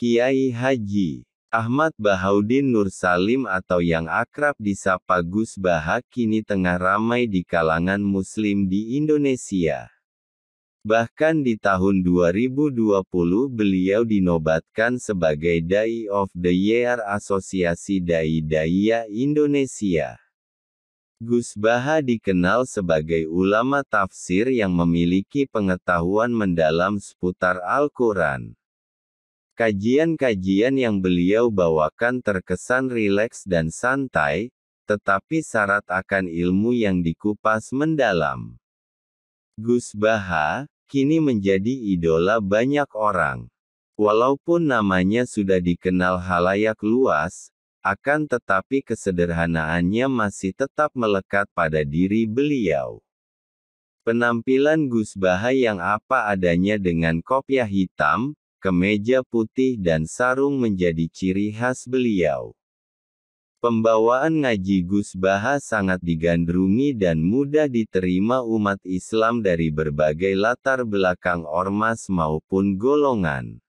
Kiai Haji Ahmad Bahaudin Nur Salim atau yang akrab disapa Gus Baha kini tengah ramai di kalangan Muslim di Indonesia. Bahkan di tahun 2020 beliau dinobatkan sebagai Dai of the Year Asosiasi Dai-Daiyah Indonesia. Gus Baha dikenal sebagai ulama tafsir yang memiliki pengetahuan mendalam seputar Al-Quran. Kajian-kajian yang beliau bawakan terkesan rileks dan santai, tetapi syarat akan ilmu yang dikupas mendalam. Gus Baha kini menjadi idola banyak orang. Walaupun namanya sudah dikenal halayak luas, akan tetapi kesederhanaannya masih tetap melekat pada diri beliau. Penampilan Gus Baha yang apa adanya dengan kopiah hitam, kemeja putih dan sarung menjadi ciri khas beliau. Pembawaan ngaji Gus Baha sangat digandrungi dan mudah diterima umat Islam dari berbagai latar belakang ormas maupun golongan.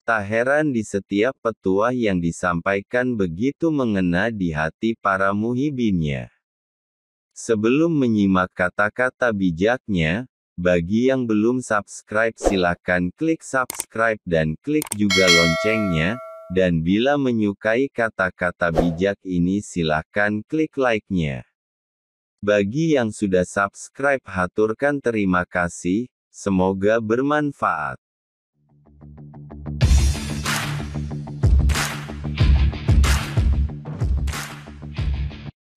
Tak heran di setiap petuah yang disampaikan begitu mengena di hati para muhibinnya. Sebelum menyimak kata-kata bijaknya, bagi yang belum subscribe silakan klik subscribe dan klik juga loncengnya, dan bila menyukai kata-kata bijak ini silakan klik like-nya. Bagi yang sudah subscribe haturkan terima kasih, semoga bermanfaat.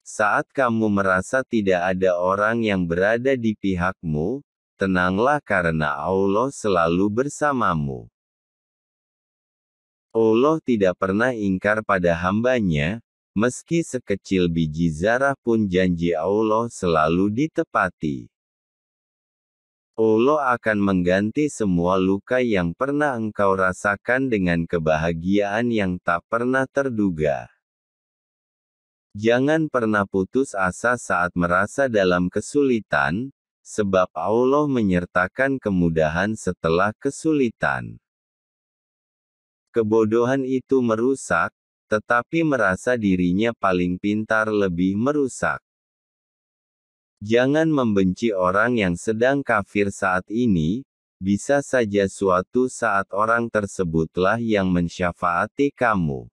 Saat kamu merasa tidak ada orang yang berada di pihakmu, tenanglah karena Allah selalu bersamamu. Allah tidak pernah ingkar pada hambanya, meski sekecil biji zarah pun janji Allah selalu ditepati. Allah akan mengganti semua luka yang pernah engkau rasakan dengan kebahagiaan yang tak pernah terduga. Jangan pernah putus asa saat merasa dalam kesulitan, sebab Allah menyertakan kemudahan setelah kesulitan. Kebodohan itu merusak, tetapi merasa dirinya paling pintar lebih merusak. Jangan membenci orang yang sedang kafir saat ini, bisa saja suatu saat orang tersebutlah yang mensyafaati kamu.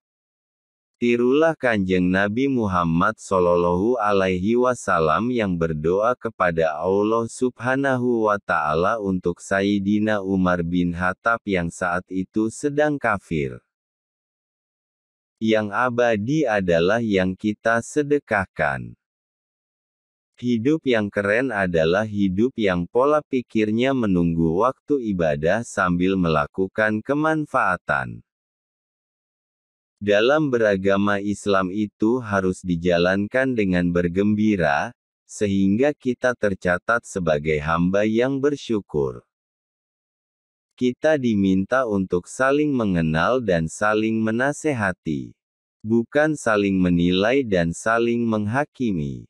Tirulah Kanjeng Nabi Muhammad Shallallahu Alaihi Wasallam yang berdoa kepada Allah Subhanahu wa Ta'ala untuk Sayyidina Umar bin Khattab yang saat itu sedang kafir. Yang abadi adalah yang kita sedekahkan. Hidup yang keren adalah hidup yang pola pikirnya menunggu waktu ibadah sambil melakukan kemanfaatan. Dalam beragama Islam itu harus dijalankan dengan bergembira, sehingga kita tercatat sebagai hamba yang bersyukur. Kita diminta untuk saling mengenal dan saling menasehati, bukan saling menilai dan saling menghakimi.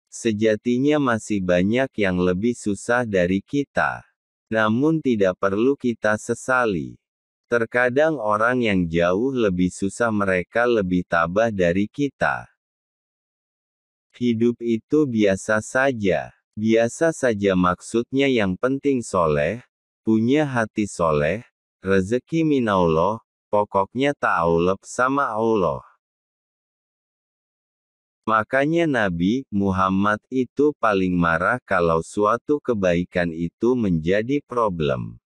Sejatinya masih banyak yang lebih susah dari kita, namun tidak perlu kita sesali. Terkadang orang yang jauh lebih susah mereka lebih tabah dari kita. Hidup itu biasa saja maksudnya yang penting soleh, punya hati soleh, rezeki minallah, pokoknya ta'alluq sama Allah. Makanya Nabi Muhammad itu paling marah kalau suatu kebaikan itu menjadi problem.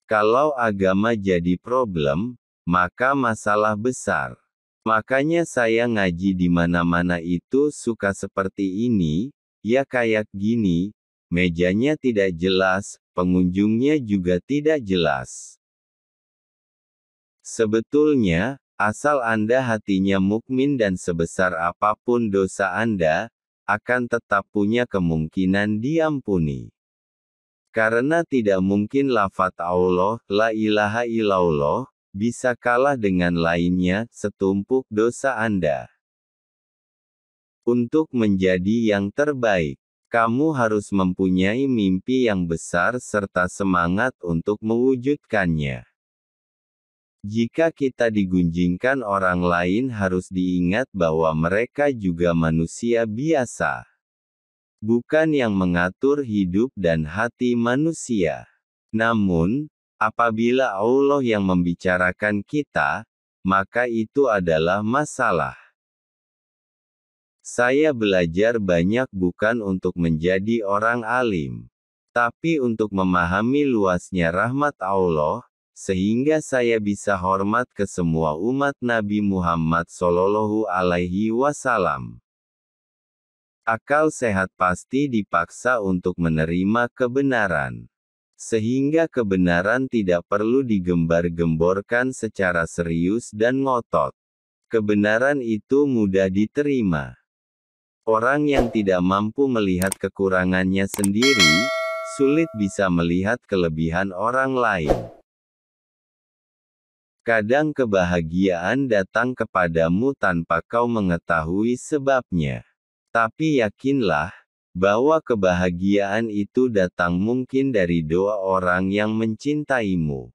Kalau agama jadi problem, maka masalah besar. Makanya saya ngaji di mana-mana itu suka seperti ini, ya kayak gini, mejanya tidak jelas, pengunjungnya juga tidak jelas. Sebetulnya, asal Anda hatinya mukmin dan sebesar apapun dosa Anda, akan tetap punya kemungkinan diampuni. Karena tidak mungkin lafaz Allah, la ilaha illallah, bisa kalah dengan lainnya, setumpuk dosa Anda. Untuk menjadi yang terbaik, kamu harus mempunyai mimpi yang besar serta semangat untuk mewujudkannya. Jika kita digunjingkan orang lain harus diingat bahwa mereka juga manusia biasa. Bukan yang mengatur hidup dan hati manusia. Namun, apabila Allah yang membicarakan kita, maka itu adalah masalah. Saya belajar banyak bukan untuk menjadi orang alim, tapi untuk memahami luasnya rahmat Allah, sehingga saya bisa hormat ke semua umat Nabi Muhammad SAW. Akal sehat pasti dipaksa untuk menerima kebenaran. Sehingga kebenaran tidak perlu digembar-gemborkan secara serius dan ngotot. Kebenaran itu mudah diterima. Orang yang tidak mampu melihat kekurangannya sendiri, sulit bisa melihat kelebihan orang lain. Kadang kebahagiaan datang kepadamu tanpa kau mengetahui sebabnya. Tapi yakinlah, bahwa kebahagiaan itu datang mungkin dari doa orang yang mencintaimu.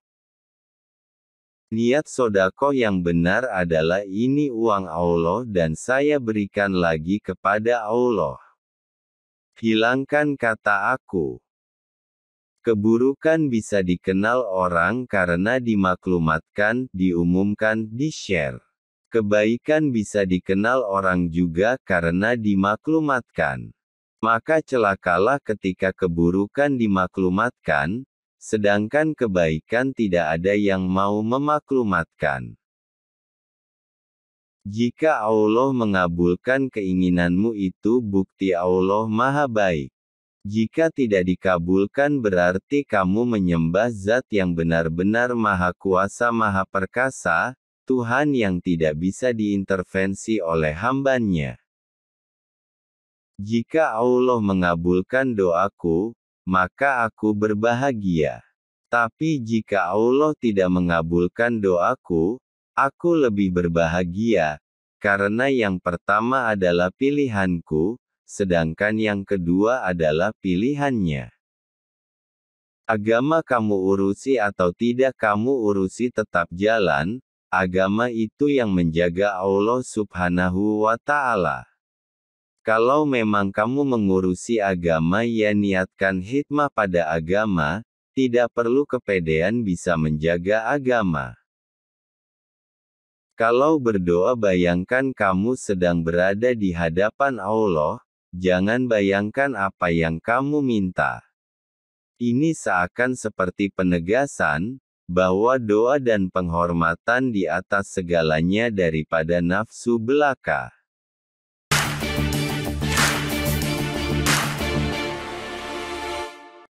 Niat sodako yang benar adalah ini uang Allah dan saya berikan lagi kepada Allah. Hilangkan kata aku. Keburukan bisa dikenal orang karena dimaklumatkan, diumumkan, di-share. Kebaikan bisa dikenal orang juga karena dimaklumatkan. Maka celakalah ketika keburukan dimaklumatkan, sedangkan kebaikan tidak ada yang mau memaklumatkan. Jika Allah mengabulkan keinginanmu itu bukti Allah Maha Baik. Jika tidak dikabulkan berarti kamu menyembah Zat yang benar-benar Maha Kuasa Maha Perkasa, Tuhan yang tidak bisa diintervensi oleh hambanya. Jika Allah mengabulkan doaku, maka aku berbahagia. Tapi jika Allah tidak mengabulkan doaku, aku lebih berbahagia, karena yang pertama adalah pilihanku, sedangkan yang kedua adalah pilihannya. Agama kamu urusi atau tidak kamu urusi tetap jalan, agama itu yang menjaga Allah Subhanahu wa Ta'ala. Kalau memang kamu mengurusi agama ya niatkan hikmah pada agama, tidak perlu kepedean bisa menjaga agama. Kalau berdoa bayangkan kamu sedang berada di hadapan Allah, jangan bayangkan apa yang kamu minta. Ini seakan seperti penegasan, bahwa doa dan penghormatan di atas segalanya daripada nafsu belaka.